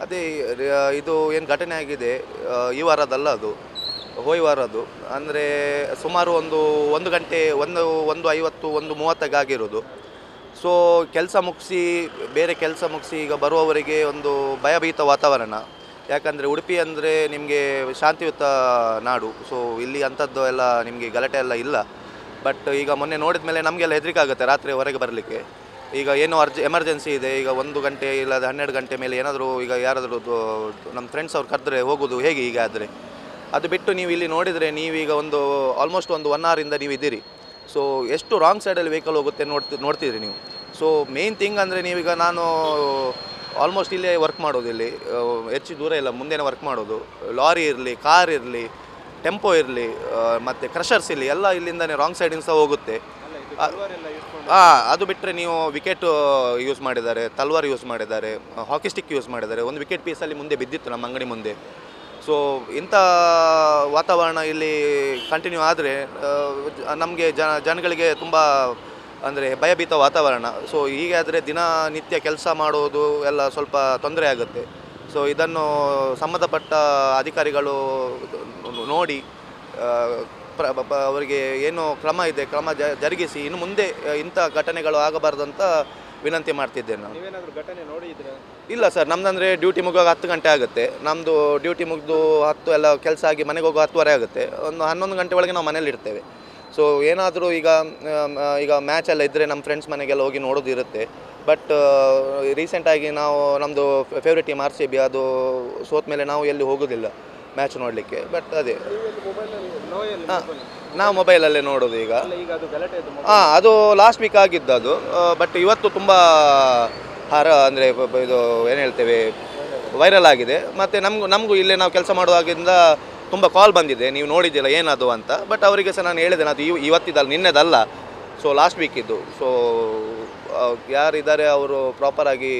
ಅದೇ ಇದು ಏನು ಘಟನೆ ಆಗಿದೆ ಈ ವಾರದಲ್ಲ, ಅದು ಹೋಗಿ ವಾರದ್ದು. ಅಂದರೆ ಸುಮಾರು ಒಂದು ಗಂಟೆ 1:50 1:30 ಆಗಿರೋದು. ಸೊ ಕೆಲಸ ಮುಗಿಸಿ ಬೇರೆ ಕೆಲಸ ಮುಗಿಸಿ ಈಗ ಬರುವವರಿಗೆ ಒಂದು ಭಯಭೀತ ವಾತಾವರಣ. ಯಾಕಂದರೆ ಉಡುಪಿ ಅಂದರೆ ನಿಮಗೆ ಶಾಂತಿಯುತ ನಾಡು. ಸೊ ಇಲ್ಲಿ ಅಂಥದ್ದು ಎಲ್ಲ ನಿಮಗೆ ಗಲಾಟೆ ಎಲ್ಲ ಇಲ್ಲ. ಬಟ್ ಈಗ ಮೊನ್ನೆ ನೋಡಿದ ಮೇಲೆ ನಮಗೆಲ್ಲ ಹೆದರಿಕೆ ಆಗುತ್ತೆ ರಾತ್ರಿ ಹೊರಗೆ ಬರಲಿಕ್ಕೆ. ಈಗ ಏನೋ ಎಮರ್ಜೆನ್ಸಿ ಇದೆ, ಈಗ 1 ಗಂಟೆ ಇಲ್ಲ 12 ಗಂಟೆ ಮೇಲೆ ಏನಾದರೂ ಈಗ ಯಾರಾದರೂ ನಮ್ಮ ಫ್ರೆಂಡ್ಸ್ ಅವ್ರು ಕರೆದ್ರೆ ಹೋಗೋದು ಹೇಗೆ ಈಗ ಆದರೆ. ಅದು ಬಿಟ್ಟು ನೀವು ಇಲ್ಲಿ ನೋಡಿದರೆ ನೀವೀಗ ಆಲ್ಮೋಸ್ಟ್ 1 ಅವರಿಂದ ನೀವು ಇದ್ದೀರಿ. ಸೊ ಎಷ್ಟು ರಾಂಗ್ ಸೈಡಲ್ಲಿ ವೆಹಿಕಲ್ ಹೋಗುತ್ತೆ ನೋಡ್ತಿದ್ರಿ ನೀವು. ಸೊ ಮೇಯ್ನ್ ಥಿಂಗ್ ಅಂದರೆ ನೀವೀಗ ನಾನು ಆಲ್ಮೋಸ್ಟ್ ಇಲ್ಲೇ ವರ್ಕ್ ಮಾಡೋದು, ಇಲ್ಲಿ ಹೆಚ್ಚು ದೂರ ಇಲ್ಲ, ಮುಂದೆನೇ ವರ್ಕ್ ಮಾಡೋದು. ಲಾರಿ ಇರಲಿ, ಕಾರ್ ಇರಲಿ, ಟೆಂಪೋ ಇರಲಿ, ಮತ್ತು ಕ್ರಷರ್ಸ್ ಇರಲಿ, ಎಲ್ಲ ಇಲ್ಲಿಂದನೇ ರಾಂಗ್ ಸೈಡಿಂದ ಸಹ ಹೋಗುತ್ತೆ. ಅದು ಬಿಟ್ಟರೆ ನೀವು ವಿಕೆಟ್ ಯೂಸ್ ಮಾಡಿದ್ದಾರೆ, ತಲ್ವಾರ್ ಯೂಸ್ ಮಾಡಿದ್ದಾರೆ, ಹಾಕಿ ಸ್ಟಿಕ್ ಯೂಸ್ ಮಾಡಿದ್ದಾರೆ. ಒಂದು ವಿಕೆಟ್ ಪೀಸಲ್ಲಿ ಮುಂದೆ ಬಿದ್ದಿತ್ತು ನಮ್ಮ ಅಂಗಡಿ ಮುಂದೆ. ಸೊ ಇಂಥ ವಾತಾವರಣ ಇಲ್ಲಿ ಕಂಟಿನ್ಯೂ ಆದರೆ ನಮಗೆ ಜನಗಳಿಗೆ ತುಂಬ ಅಂದರೆ ಭಯಭೀತ ವಾತಾವರಣ. ಸೊ ಹೀಗೆ ಆದರೆ ದಿನನಿತ್ಯ ಕೆಲಸ ಮಾಡೋದು ಎಲ್ಲ ಸ್ವಲ್ಪ ತೊಂದರೆ ಆಗುತ್ತೆ. ಸೊ ಇದನ್ನು ಸಂಬಂಧಪಟ್ಟ ಅಧಿಕಾರಿಗಳು ನೋಡಿ ಅವರಿಗೆ ಏನು ಕ್ರಮ ಇದೆ ಕ್ರಮ ಜರುಗಿಸಿ ಇನ್ನು ಮುಂದೆ ಇಂಥ ಘಟನೆಗಳು ಆಗಬಾರ್ದಂತ ವಿನಂತಿ ಮಾಡ್ತಿದ್ದೇನೆ ನಾನು. ಇಲ್ಲ ಸರ್, ನಮ್ದಂದರೆ ಡ್ಯೂಟಿ ಮುಗುವಾಗ 10 ಗಂಟೆ ಆಗುತ್ತೆ. ನಮ್ಮದು ಡ್ಯೂಟಿ ಮುಗಿದು 10 ಎಲ್ಲ ಕೆಲಸ ಆಗಿ ಮನೆಗೆ ಹೋಗೋ 10:30 ಆಗುತ್ತೆ. ಒಂದು 11 ಗಂಟೆ ಒಳಗೆ ನಾವು ಮನೇಲಿ ಇರ್ತೇವೆ. ಸೊ ಏನಾದರೂ ಈಗ ಮ್ಯಾಚ್ ಎಲ್ಲ ಇದ್ದರೆ ನಮ್ಮ ಫ್ರೆಂಡ್ಸ್ ಮನೆಗೆಲ್ಲ ಹೋಗಿ ನೋಡೋದು ಇರುತ್ತೆ. ಬಟ್ ರೀಸೆಂಟಾಗಿ ನಾವು ನಮ್ಮದು ಫೇವ್ರೆಟ್ ಟೀಮ್ RCB ಅದು ಸೋತ ಮೇಲೆ ನಾವು ಎಲ್ಲಿ ಹೋಗೋದಿಲ್ಲ ಮ್ಯಾಚ್ ನೋಡಲಿಕ್ಕೆ. ಬಟ್ ಅದೇ ನಾವು ಮೊಬೈಲಲ್ಲೇ ನೋಡೋದು ಈಗ. ಅದು ಲಾಸ್ಟ್ ವೀಕ್ ಆಗಿದ್ದು ಅದು. ಬಟ್ ಇವತ್ತು ತುಂಬ ಅಂದರೆ ಇದು ಏನು ಹೇಳ್ತೇವೆ ವೈರಲ್ ಆಗಿದೆ. ಮತ್ತು ನಮಗೂ ಇಲ್ಲೇ ನಾವು ಕೆಲಸ ಮಾಡುವಾಗಿಂದ ತುಂಬ ಕಾಲ್ ಬಂದಿದೆ, ನೀವು ನೋಡಿದ್ದಿಲ್ಲ ಏನದು ಅಂತ. ಬಟ್ ಅವರಿಗೆ ಸಹ ನಾನು ಹೇಳಿದ್ದೇನೆ ಅದು ಇವತ್ತಿದ್ದಲ್ಲ, ನಿನ್ನೆದಲ್ಲ. ಸೊ ಲಾಸ್ಟ್ ವೀಕಿದ್ದು. ಸೊ ಯಾರಿದ್ದಾರೆ ಅವರು ಪ್ರಾಪರಾಗಿ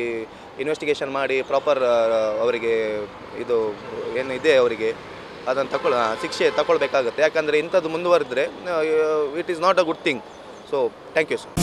ಇನ್ವೆಸ್ಟಿಗೇಷನ್ ಮಾಡಿ ಪ್ರಾಪರ್ ಅವರಿಗೆ ಇದು ಏನಿದೆ ಅವರಿಗೆ ಅದನ್ನು ಶಿಕ್ಷೆ ತಗೊಳ್ಬೇಕಾಗುತ್ತೆ. ಯಾಕಂದರೆ ಇಂಥದ್ದು ಮುಂದುವರೆದ್ರೆ it is not a good thing. So thank you sir.